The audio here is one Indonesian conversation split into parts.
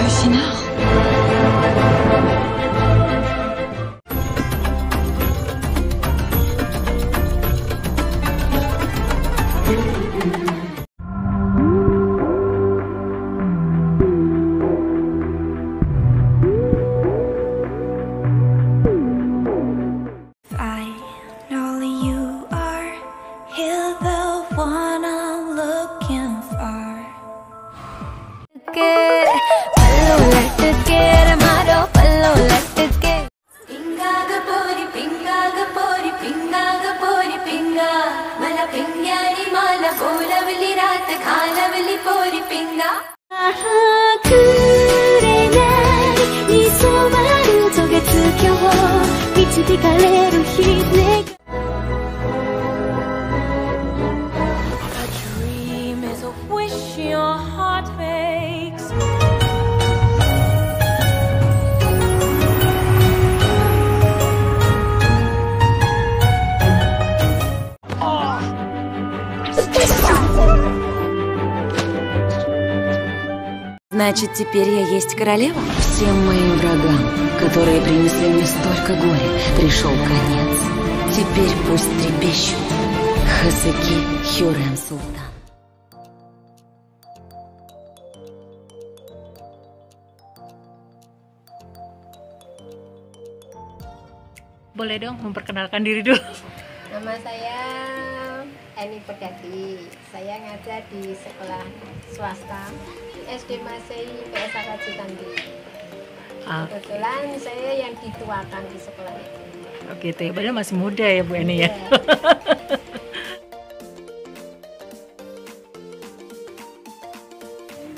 Sinar. Значит, теперь я есть королева? Всем моим врагам, которые принесли мне столько горя, пришел конец. Теперь пусть трепещут. Хасеки Хюррем Султан. Boleh dong memperkenalkan diri dulu. Nama saya Eni Perdati. Saya ngajar di sekolah swasta SD Masehi PS Citanti. Kebetulan saya yang dituakan di sekolah itu. Oh gitu ya, padahal masih muda ya Bu Eni ya.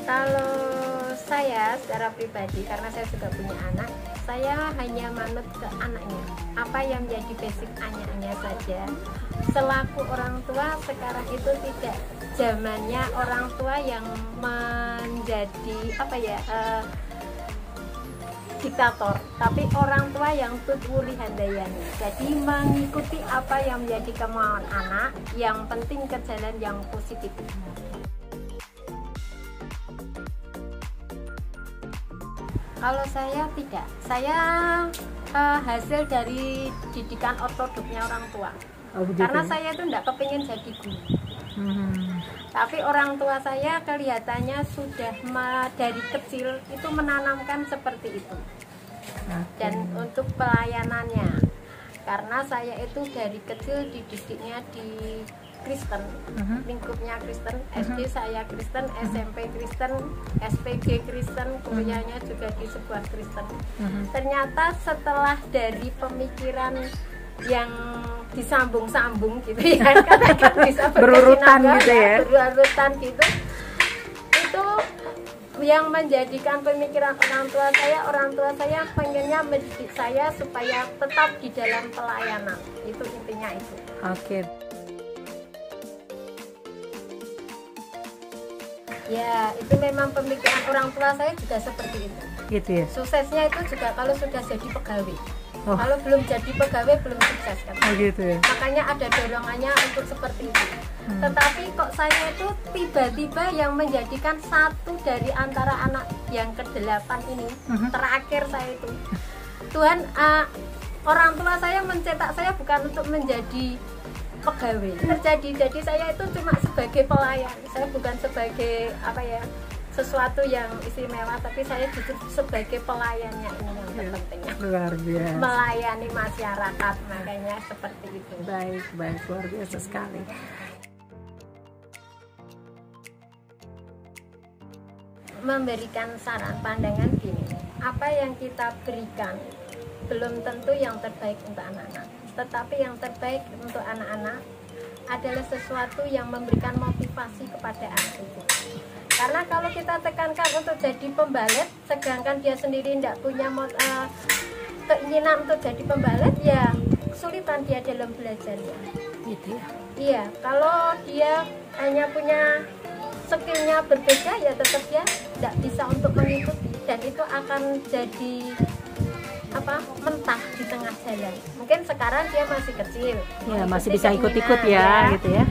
Kalau saya secara pribadi, karena saya juga punya anak, saya hanya manut ke anaknya. Apa yang menjadi basic anaknya saja. Selaku orang tua sekarang itu tidak zamannya orang tua yang menjadi diktator, tapi orang tua yang tutwuli handayani. Jadi mengikuti apa yang menjadi kemauan anak, yang penting ke jalan yang positif. Kalau saya tidak, saya hasil dari didikan ortodoknya orang tua. Oh, karena saya itu tidak kepingin jadi guru. Tapi orang tua saya kelihatannya sudah dari kecil itu menanamkan seperti itu. Dan untuk pelayanannya, karena saya itu dari kecil dididiknya di Kristen, lingkupnya Kristen, SD saya Kristen, SMP Kristen, SPG Kristen, kuliahnya juga di sebuah Kristen. Ternyata setelah dari pemikiran yang disambung-sambung gitu ya, katakan bisa berurutan gitu ya, berurutan gitu, itu yang menjadikan pemikiran orang tua saya pengennya mendidik saya supaya tetap di dalam pelayanan. Itu intinya itu. Oke. Ya, itu memang pemikiran orang tua saya juga seperti itu. Gitu ya. Suksesnya itu juga kalau sudah jadi pegawai. Kalau belum jadi pegawai belum sukses kan. Oh gitu ya. Makanya ada dorongannya untuk seperti itu. Tetapi kok saya itu tiba-tiba yang menjadikan satu dari antara anak yang ke-8 ini, terakhir saya itu. Tuhan, orang tua saya mencetak saya bukan untuk menjadi pegawai jadi saya itu cuma sebagai pelayan. Saya bukan sebagai sesuatu yang istimewa, tapi saya justru sebagai pelayannya ini yang terpenting. Luar biasa. Melayani masyarakat, makanya seperti itu. Baik, luar biasa sekali. Memberikan saran pandangan gini, apa yang kita berikan belum tentu yang terbaik untuk anak-anak, tetapi yang terbaik untuk anak-anak adalah sesuatu yang memberikan motivasi kepada anak itu. Karena kalau kita tekankan untuk jadi pembalet, sedangkan dia sendiri tidak punya keinginan untuk jadi pembalet, ya kesulitan dia dalam belajarnya. Gitu ya. Iya, kalau dia hanya punya skillnya berbeda, ya tetap dia tidak bisa untuk mengikuti, dan itu akan jadi mentah di tengah jalan. Mungkin sekarang dia masih kecil, ya masih bisa ikut-ikut ya, gitu ya.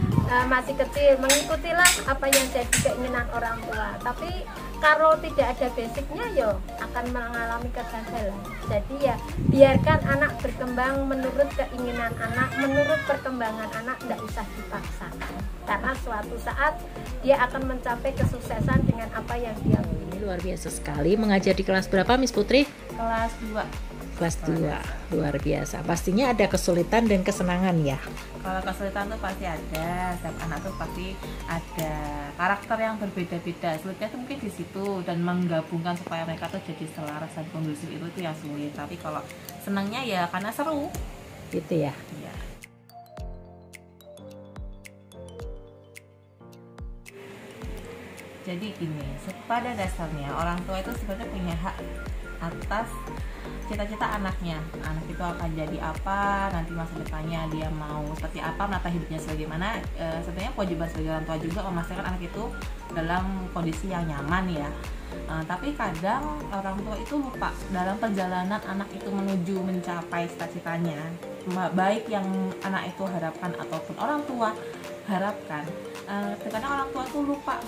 Masih kecil, mengikutilah apa yang jadi keinginan orang tua. Tapi kalau tidak ada basicnya ya akan mengalami kegagalan. Jadi ya biarkan anak berkembang menurut keinginan anak, menurut perkembangan anak, tidak usah dipaksakan. Karena suatu saat dia akan mencapai kesuksesan dengan apa yang dia pilih. Ini luar biasa sekali. Mengajar di kelas berapa, Miss Putri? Kelas 2. Kelas 2. Luar biasa. Pastinya ada kesulitan dan kesenangan ya. Kalau kesulitan tuh pasti ada. Setiap anak tuh pasti ada karakter yang berbeda-beda. Sulitnya tuh mungkin di situ, dan menggabungkan supaya mereka tuh jadi selaras dan kondusif itu yang sulit. Tapi kalau senangnya ya karena seru. Gitu ya. Ya. Jadi gini, pada dasarnya orang tua itu sebenarnya punya hak atas cita-cita anaknya. Anak itu akan jadi apa, nanti masa depannya dia mau seperti apa, menata hidupnya sebagaimana. Sebenarnya kewajiban sebagai orang tua juga memastikan anak itu dalam kondisi yang nyaman ya. Tapi kadang orang tua itu lupa dalam perjalanan anak itu menuju mencapai cita-citanya, baik yang anak itu harapkan ataupun orang tua harapkan. Terkadang orang tua itu lupa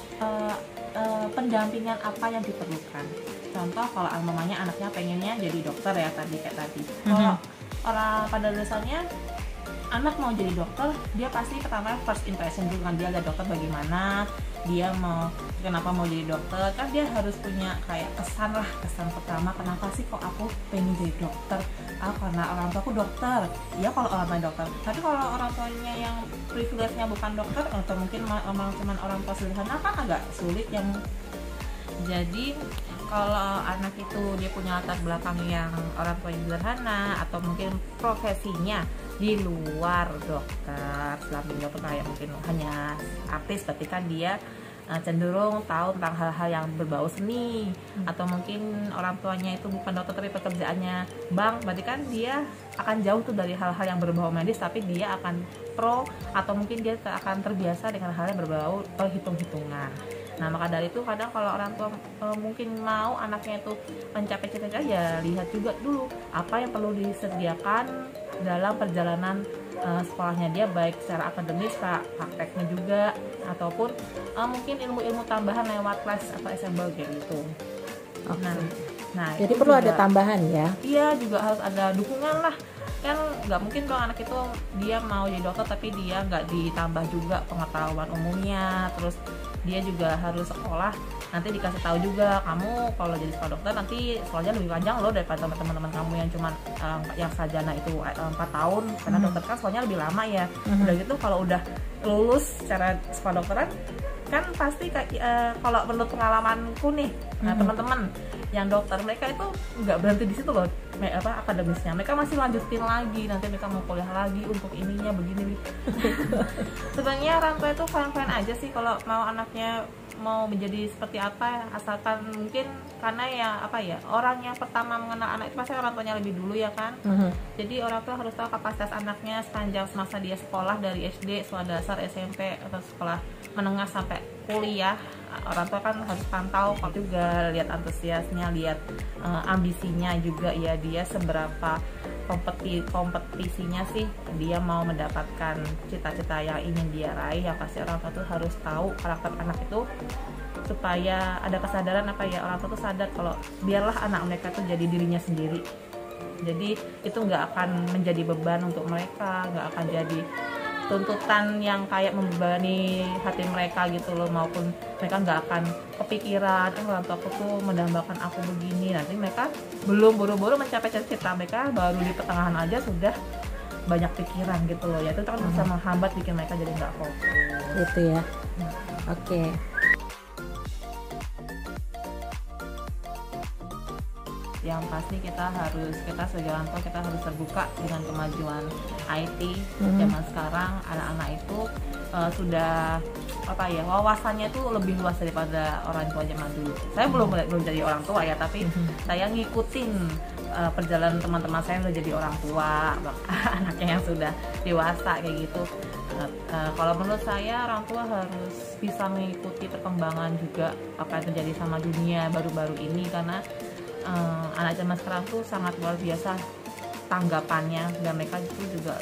pendampingan apa yang diperlukan. Contoh kalau mamanya anaknya pengennya jadi dokter ya kayak tadi. Kalau orang pada dasarnya anak mau jadi dokter, dia pasti pertama first impression dulu kan, dia lihat dokter bagaimana, dia mau kenapa mau jadi dokter, kan dia harus punya kayak kesan pertama, kenapa sih kok aku pengen jadi dokter? Karena orang tua aku dokter. Ya kalau orang tua dokter. Tapi kalau orang tuanya yang privilege-nya bukan dokter, atau mungkin cuman orang tua sederhana, kan agak sulit yang. Jadi kalau anak itu dia punya latar belakang yang orang tua yang sederhana, atau mungkin profesinya di luar dokter, selain dokter kayak mungkin hanya artis, berarti kan dia cenderung tahu tentang hal-hal yang berbau seni. Atau mungkin orang tuanya itu bukan dokter tapi pekerjaannya bank, berarti kan dia akan jauh tuh dari hal-hal yang berbau medis, tapi dia akan pro, atau mungkin dia akan terbiasa dengan hal yang berbau hitung-hitungan. Nah, maka dari itu kadang kalau orang tua mungkin mau anaknya itu mencapai cita-cita, ya lihat juga dulu apa yang perlu disediakan dalam perjalanan sekolahnya dia, baik secara akademis, prakteknya juga, ataupun mungkin ilmu-ilmu tambahan lewat kelas atau SMB gitu. Okay. Nah, jadi perlu juga ada tambahan ya? Iya, juga harus ada dukungan lah. Kan nggak mungkin dong anak itu dia mau jadi dokter tapi dia nggak ditambah juga pengetahuan umumnya, terus dia juga harus sekolah, nanti dikasih tahu juga, kamu kalau jadi sekolah dokter nanti sekolahnya lebih panjang loh daripada teman-teman kamu yang cuma yang sarjana itu 4 tahun, karena dokter kan sekolahnya lebih lama ya. Udah gitu kalau udah lulus secara sekolah dokteran kan pasti kalau menurut pengalamanku nih, teman-teman yang dokter, mereka itu nggak berhenti di situ loh akademisnya, mereka masih lanjutin lagi, nanti mereka mau kuliah lagi untuk ininya begini. Sebenarnya orang tua itu fine-fine aja sih kalau mau anaknya mau menjadi seperti apa, asalkan mungkin karena ya orang yang pertama mengenal anak itu pasti orang tuanya lebih dulu ya kan. Jadi orang tua harus tahu kapasitas anaknya sepanjang semasa dia sekolah, dari SD, sekolah dasar, SMP, atau sekolah menengah sampai kuliah. Orang tua kan harus pantau juga, lihat antusiasnya, lihat ambisinya juga ya, dia seberapa kompetisinya sih, dia mau mendapatkan cita-cita yang ingin dia raih. Yang pasti orang tua tuh harus tahu karakter anak itu, supaya ada kesadaran orang tua tuh sadar kalau biarlah anak mereka tuh jadi dirinya sendiri. Jadi itu nggak akan menjadi beban untuk mereka, nggak akan jadi tuntutan yang kayak membebani hati mereka gitu loh, maupun mereka nggak akan kepikiran orang tua aku tuh mendambakan aku begini. Nanti mereka belum buru-buru mencapai cita-cita mereka, baru di pertengahan aja sudah banyak pikiran gitu loh ya, itu kan bisa menghambat, bikin mereka jadi nggak fokus gitu ya. Oke. Yang pasti kita sebagai orang tua kita harus terbuka dengan kemajuan IT zaman sekarang. Anak-anak itu sudah wawasannya itu lebih luas daripada orang tua zaman dulu. Saya belum jadi orang tua ya, tapi saya ngikutin perjalanan teman-teman saya yang udah jadi orang tua, anaknya yang sudah dewasa kayak gitu. Kalau menurut saya orang tua harus bisa mengikuti perkembangan juga apa yang terjadi sama dunia baru-baru ini, karena anak zaman sekarang tuh sangat luar biasa tanggapannya, dan mereka itu juga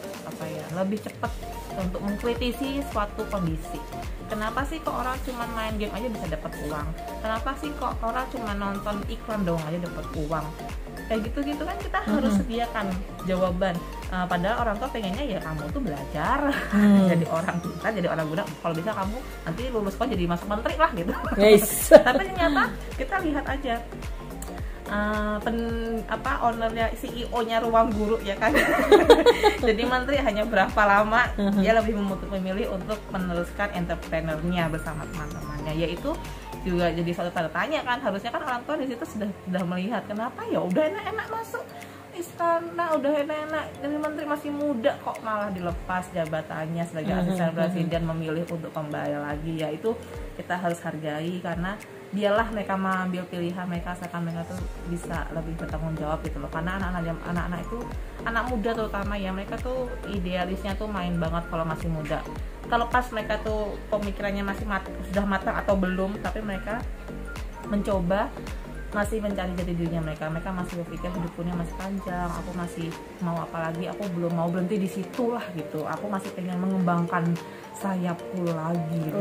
lebih cepat untuk mengkritisi suatu kondisi. Kenapa sih kok orang cuma main game aja bisa dapat uang? Kenapa sih kok orang cuma nonton iklan doang aja dapat uang? Kayak gitu kan kita harus sediakan jawaban. Padahal orang tua pengennya ya kamu tuh belajar jadi orang pintar, jadi orang guna. Kalau bisa kamu nanti lulus kok jadi masuk menteri lah gitu. Yes. Tapi ternyata kita lihat aja ownernya, CEO-nya Ruang Guru ya kan. Jadi menteri hanya berapa lama dia lebih memilih untuk meneruskan entrepreneurnya bersama teman-temannya, yaitu juga jadi suatu tanda tanya kan. Harusnya kan orang tua di situ sudah melihat kenapa ya udah enak-enak masuk istana, udah enak-enak jadi menteri masih muda kok malah dilepas jabatannya sebagai asisten presiden, memilih untuk kembali lagi. Ya itu kita harus hargai, karena dialah mereka mengambil pilihan mereka, asalkan mereka tuh bisa lebih bertanggung jawab gitu loh. Karena anak-anak itu, anak muda terutama ya, mereka tuh idealisnya tuh main banget kalau masih muda. Kalau pas mereka tuh pemikirannya masih sudah matang atau belum, tapi mereka mencoba masih mencari jati dirinya mereka masih berpikir hidupnya masih panjang, aku masih mau apa lagi, aku belum mau berhenti di situ lah gitu, aku masih pengen mengembangkan sayapku lagi gitu.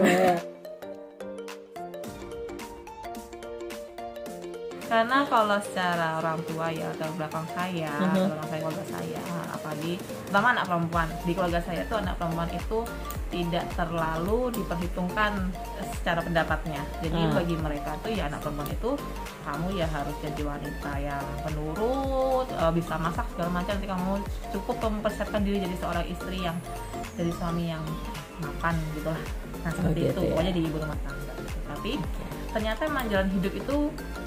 Karena kalau secara orang tua ya, atau belakang saya, keluarga saya, apalagi terutama anak perempuan di keluarga saya tuh, anak perempuan itu tidak terlalu diperhitungkan secara pendapatnya. Jadi bagi mereka tuh ya anak perempuan itu kamu ya harus jadi wanita yang penurut, bisa masak segala macam, nanti kamu cukup mempersiapkan diri jadi seorang istri yang dari suami yang mapan gitu lah. Nah seperti itu, pokoknya di ibu rumah tangga gitu. Tapi ternyata emang jalan hidup itu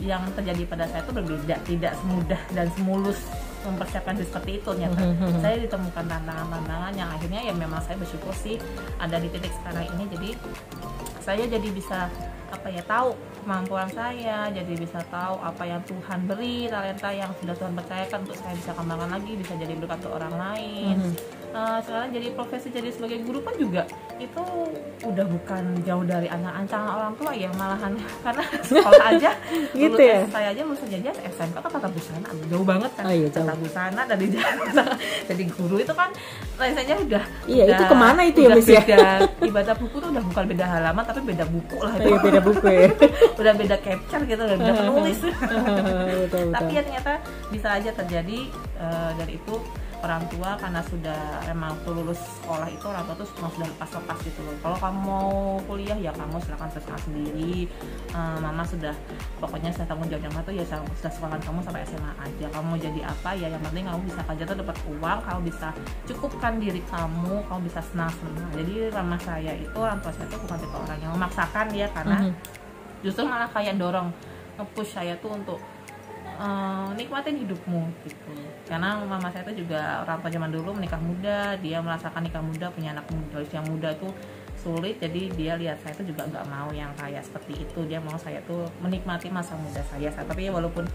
yang terjadi pada saya itu berbeda, tidak semudah dan semulus mempersiapkan diri seperti itu. Ternyata saya ditemukan tantangan-tantangan yang akhirnya ya memang saya bersyukur sih ada di titik sekarang ini. Jadi saya jadi bisa tahu kemampuan saya, jadi bisa tahu apa yang Tuhan beri, talenta yang sudah Tuhan percayakan untuk saya bisa kembangkan lagi, bisa jadi berkat untuk orang lain. Sekarang jadi profesi jadi sebagai guru pun juga itu udah bukan jauh dari angan-angan orang tua ya, malahan karena sekolah aja gitu ya. Saya aja lulus aja SMK kan tata busana, jauh banget kan. Tata busana dari jadi guru itu kan rasanya udah itu kemana itu ya, Miss ya? Ibadah buku tuh udah bukan beda halaman tapi beda buku lah itu. Beda buku ya. Udah beda capture gitu, udah beda penulis. Betul. Tapi ya ternyata bisa aja terjadi dari itu orang tua, karena sudah emang lulus sekolah itu orang tua tuh sudah lepas gitu loh. Kalau kamu mau kuliah ya kamu silakan terserah sendiri. Mama sudah pokoknya saya tanggung jawab tuh ya sudah sekolahkan kamu sampai SMA aja. Kamu mau jadi apa ya yang penting kamu bisa kerja tuh dapat uang, kamu bisa cukupkan diri kamu bisa senang-senang. Jadi sama saya itu orang tua saya tuh bukan tipe orang yang memaksakan ya, karena justru malah kayak dorong, nge-push saya tuh untuk nikmatin hidupmu gitu. Karena mama saya itu juga orang tua zaman dulu menikah muda, dia merasakan nikah muda, punya anak muda, usia muda tuh sulit. Jadi dia lihat saya itu juga nggak mau yang kayak seperti itu, dia mau saya tuh menikmati masa muda saya. Tapi ya walaupun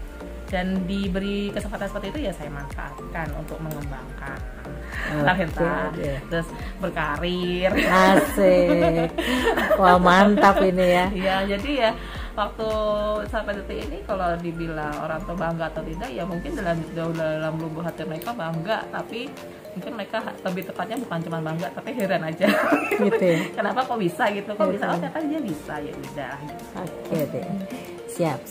dan diberi kesempatan seperti itu ya saya manfaatkan untuk mengembangkan talenta, terus berkarir. Asik. Wah mantap ini ya. Iya, jadi ya waktu sampai detik ini kalau dibilang orang tua bangga atau tidak ya mungkin dalam lubuk hati mereka bangga, tapi mungkin mereka lebih tepatnya bukan cuma bangga tapi heran aja gitu ya. Kenapa kok bisa gitu, kok bisa, oh ternyata dia bisa, ya udah gitu. Oke deh, siap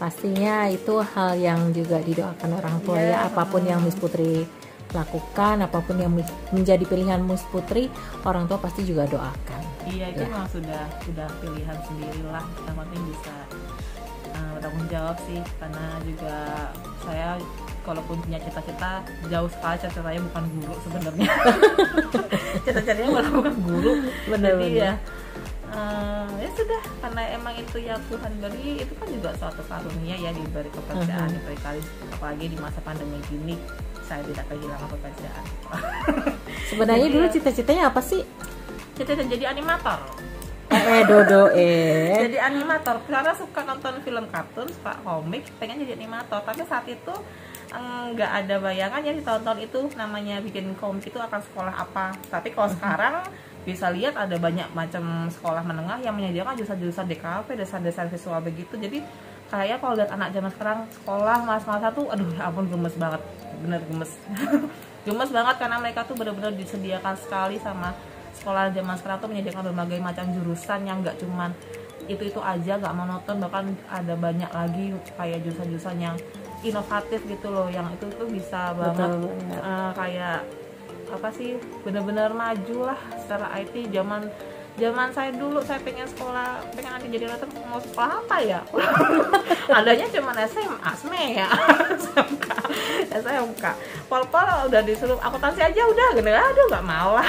pastinya itu hal yang juga didoakan orang tua ya. Apapun yang Miss Putri lakukan, apapun yang menjadi pilihan Miss Putri, orang tua pasti juga doakan. Iya, itu memang sudah pilihan sendirilah. Yang penting bisa bertanggung jawab sih, karena juga saya kalaupun punya cita-cita jauh sekali, cita-citanya bukan guru sebenarnya. Cita-citanya malah bukan guru. Jadi ya ya sudah, karena emang itu yang Tuhan beri, itu kan juga suatu karunia ya, diberi pekerjaan, diberi kali, apalagi di masa pandemi gini saya tidak kehilangan pekerjaan. Sebenarnya dulu cita-citanya apa sih? Cita-cita jadi animator. Jadi animator karena suka nonton film kartun, suka komik, pengen jadi animator. Tapi saat itu nggak ada bayangan ya di tahun-tahun itu namanya bikin komik itu akan sekolah apa. Tapi kalau sekarang bisa lihat ada banyak macam sekolah menengah yang menyediakan jurusan-jurusan DKV, desain visual begitu. Jadi kayak kalau lihat anak zaman sekarang sekolah masa-masa tuh aduh ya ampun gemes banget, bener gemes. Gemes banget karena mereka tuh benar-benar disediakan sekali sama sekolah zaman sekarang tuh, menyediakan berbagai macam jurusan yang nggak cuman itu aja, nggak monoton, bahkan ada banyak lagi kayak jurusan-jurusan yang inovatif gitu loh, yang itu tuh bisa banget kayak apa sih, bener-bener maju lah secara IT. Zaman saya dulu, saya pengen sekolah, pengen nanti jadi dokter, mau sekolah apa ya? Adanya cuma SMA, SME ya, SMK. Pol-pol udah disuruh akuntansi aja udah, gede, aduh nggak mau lah.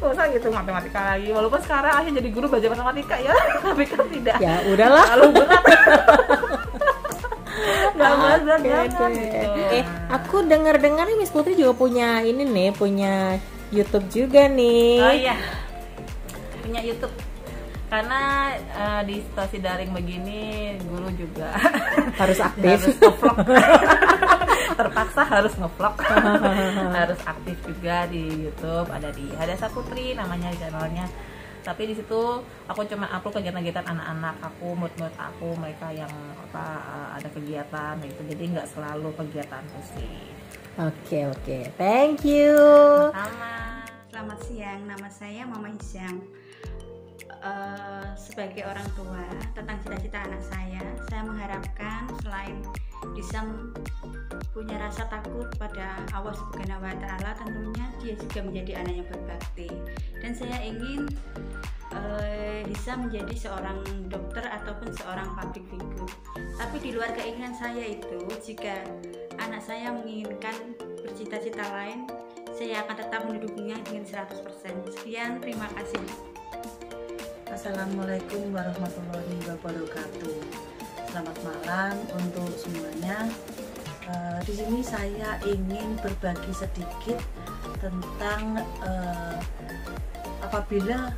Masa gitu matematika lagi, walaupun sekarang akhirnya jadi guru belajar matematika ya, tapi kan tidak. Ya udahlah. Terlalu berat. Gak berat banget gitu. Aku dengar-dengar nih Miss Putri juga punya ini nih, punya YouTube juga nih. Oh iya, punya YouTube. Karena di situasi daring begini, guru juga Harus aktif. harus nge-vlog. Terpaksa harus nge-vlog. Harus aktif juga di YouTube. Ada di Hadasa Putri namanya channelnya. Tapi di situ aku cuma upload kegiatan-kegiatan anak-anak aku, mood-mood aku, mereka yang ada kegiatan gitu. Jadi nggak selalu kegiatan sih. Oke. Thank you. Sama. Selamat siang, nama saya Mama Hisyam. Sebagai orang tua tentang cita-cita anak saya mengharapkan selain bisa punya rasa takut pada Allah Subhanahu wa Ta'ala, tentunya dia juga menjadi anak yang berbakti. Dan saya ingin bisa menjadi seorang dokter ataupun seorang public figure. Tapi di luar keinginan saya itu, jika anak saya menginginkan bercita-cita lain, saya akan tetap mendukungnya dengan 100%. Sekian, terima kasih. Assalamualaikum warahmatullahi wabarakatuh. Selamat malam untuk semuanya. Di sini saya ingin berbagi sedikit tentang apabila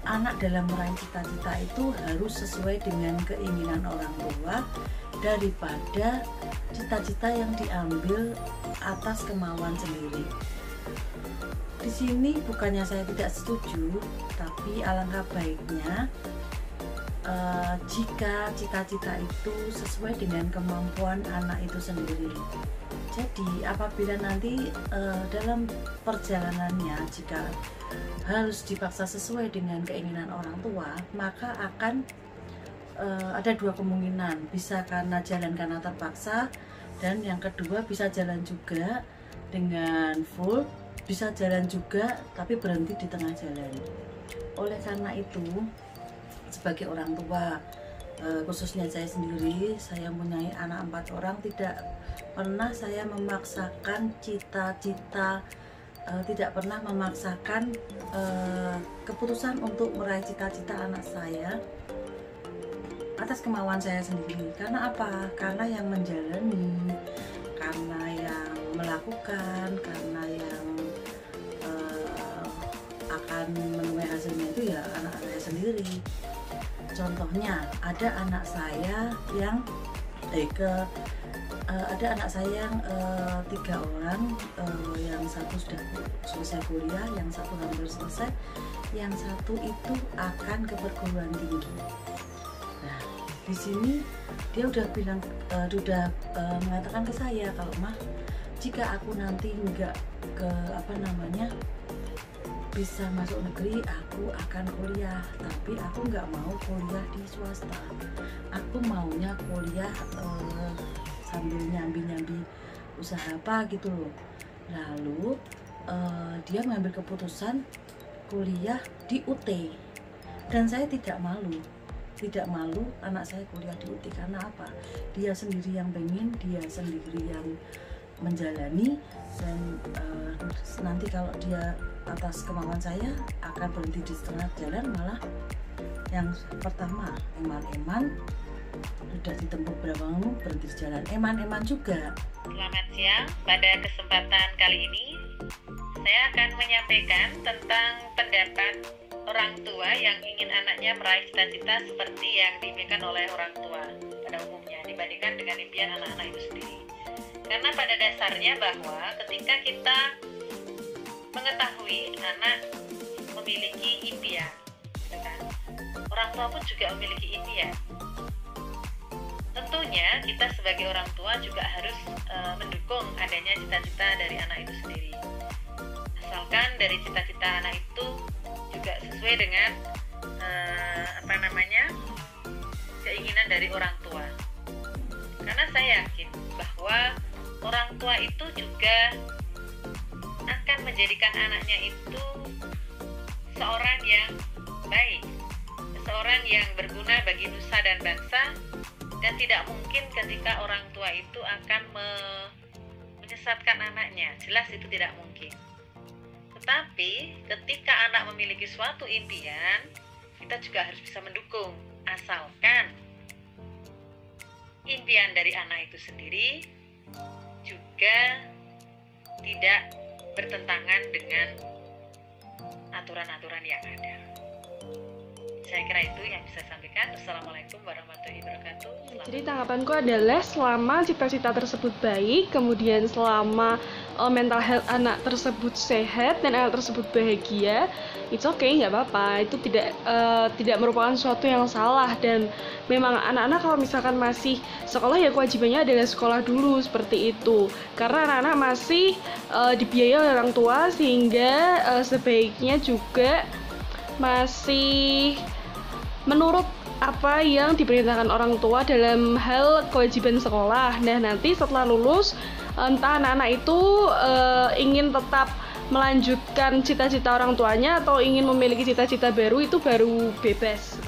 anak dalam meraih cita-cita itu harus sesuai dengan keinginan orang tua daripada cita-cita yang diambil atas kemauan sendiri. Di sini bukannya saya tidak setuju, tapi alangkah baiknya jika cita-cita itu sesuai dengan kemampuan anak itu sendiri. Jadi apabila nanti dalam perjalanannya jika harus dipaksa sesuai dengan keinginan orang tua, maka akan ada dua kemungkinan, bisa karena jalan karena terpaksa, dan yang kedua bisa jalan juga dengan full, bisa jalan juga tapi berhenti di tengah jalan. Oleh karena itu, sebagai orang tua, khususnya saya sendiri, saya mempunyai anak 4 orang, tidak pernah saya memaksakan cita-cita, tidak pernah memaksakan keputusan untuk meraih cita-cita anak saya atas kemauan saya sendiri. Karena apa? Karena yang menjalani, karena yang melakukan, karena yang akan menuai hasilnya itu ya anak saya sendiri. Contohnya ada anak saya yang ada anak saya yang 3 orang, yang satu sudah selesai kuliah, yang satu hampir selesai, yang satu itu akan ke perguruan tinggi. Nah, di sini dia udah bilang, mengatakan ke saya, kalau mah jika aku nanti nggak ke bisa masuk negeri, aku akan kuliah, tapi aku nggak mau kuliah di swasta, aku maunya kuliah sambil nyambi-nyambi usaha apa gitu loh. Lalu dia mengambil keputusan kuliah di UT, dan saya tidak malu anak saya kuliah di UT. Karena apa? Dia sendiri yang pengen, dia sendiri yang menjalani, dan nanti kalau dia atas kemauan saya akan berhenti di setengah jalan, malah yang pertama eman-eman sudah ditempuh berapa lama berhenti di jalan, eman-eman juga. Selamat siang, pada kesempatan kali ini saya akan menyampaikan tentang pendapat orang tua yang ingin anaknya meraih cita-cita seperti yang diinginkan oleh orang tua pada umumnya dibandingkan dengan impian anak-anak itu sendiri. Karena pada dasarnya bahwa ketika kita mengetahui anak memiliki impian, gitu kan? Orang tua pun juga memiliki impian. tentunya kita sebagai orang tua juga harus mendukung adanya cita-cita dari anak itu sendiri. Asalkan dari cita-cita anak itu juga sesuai dengan keinginan dari orang tua. Karena saya yakin bahwa orang tua itu juga akan menjadikan anaknya itu seorang yang baik, seorang yang berguna bagi nusa dan bangsa, dan tidak mungkin ketika orang tua itu akan menyesatkan anaknya. Jelas itu tidak mungkin. Tetapi ketika anak memiliki suatu impian, kita juga harus bisa mendukung, asalkan impian dari anak itu sendiri juga tidak bertentangan dengan aturan-aturan yang ada. Saya kira itu yang bisa saya sampaikan. Assalamualaikum warahmatullahi wabarakatuh. Jadi tanggapanku adalah selama cita-cita tersebut baik, kemudian selama mental health anak tersebut sehat dan anak tersebut bahagia, it's okay, nggak apa-apa. Itu tidak merupakan sesuatu yang salah, dan memang anak-anak kalau misalkan masih sekolah ya kewajibannya adalah sekolah dulu seperti itu. Karena anak-anak masih dibiayai oleh orang tua, sehingga sebaiknya juga masih menurut apa yang diperintahkan orang tua dalam hal kewajiban sekolah. Nah, nanti setelah lulus, entah anak-anak itu ingin tetap melanjutkan cita-cita orang tuanya atau ingin memiliki cita-cita baru, itu baru bebas.